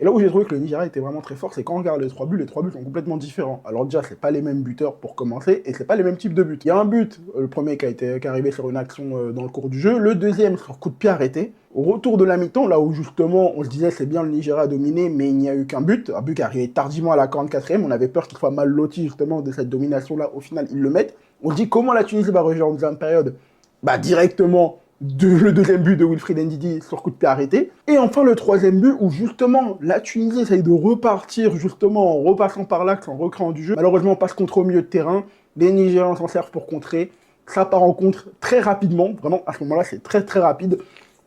Et là où j'ai trouvé que le Nigeria était vraiment très fort, c'est quand on regarde les trois buts sont complètement différents. Alors déjà, c'est pas les mêmes buteurs pour commencer, et c'est pas les mêmes types de buts. Il y a un but, le premier qui est arrivé sur une action dans le cours du jeu, le deuxième sur coup de pied arrêté. Au retour de la mi-temps, là où justement on se disait c'est bien le Nigeria a dominé, mais il n'y a eu qu'un but, un but qui est arrivé tardivement à la 44e, on avait peur qu'il soit mal loti justement de cette domination-là, au final ils le mettent. On se dit comment la Tunisie va rejoindre en deuxième période. Bah directement le deuxième but de Wilfried Ndidi sur coup de pied arrêté. Et enfin le troisième but où justement la Tunisie essaye de repartir justement en repassant par l'axe, en recréant du jeu. Malheureusement on passe contre au milieu de terrain, les Nigérians s'en servent pour contrer. Ça part en contre très rapidement, vraiment à ce moment-là c'est très très rapide.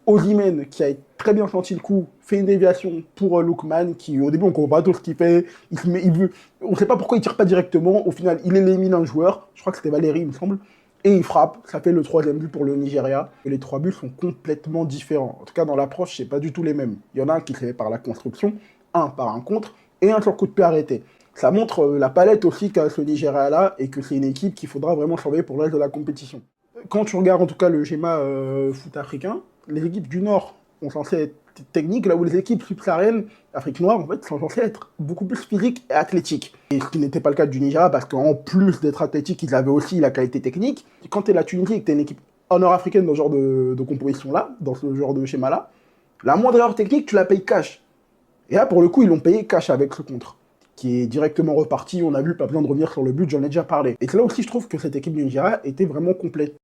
Osimhen, qui a très bien senti le coup, fait une déviation pour Lookman, qui au début on comprend pas tout ce qu'il fait, on sait pas pourquoi il tire pas directement, au final il élimine un joueur, je crois que c'était Valérie il me semble, et il frappe, ça fait le troisième but pour le Nigeria, et les trois buts sont complètement différents, en tout cas dans l'approche c'est pas du tout les mêmes, il y en a un qui se fait par la construction, un par un contre, et un sur coup de pied arrêté. Ça montre la palette aussi qu'a ce Nigeria-là, et que c'est une équipe qu'il faudra vraiment surveiller pour le reste de la compétition. Quand tu regardes en tout cas le schéma foot africain, les équipes du Nord sont censées être techniques, là où les équipes subsahariennes, Afrique noire, en fait, sont censées être beaucoup plus physiques et athlétiques. Et ce qui n'était pas le cas du Nigeria, parce qu'en plus d'être athlétiques, ils avaient aussi la qualité technique. Quand tu es la Tunisie et que tu es une équipe nord-africaine dans ce genre de composition-là, dans ce genre de schéma-là, la moindre erreur technique, tu la payes cash. Et là, pour le coup, ils l'ont payé cash avec ce contre, qui est directement reparti. On a vu, pas besoin de revenir sur le but, j'en ai déjà parlé. Et c'est là aussi, je trouve que cette équipe du Nigeria était vraiment complète.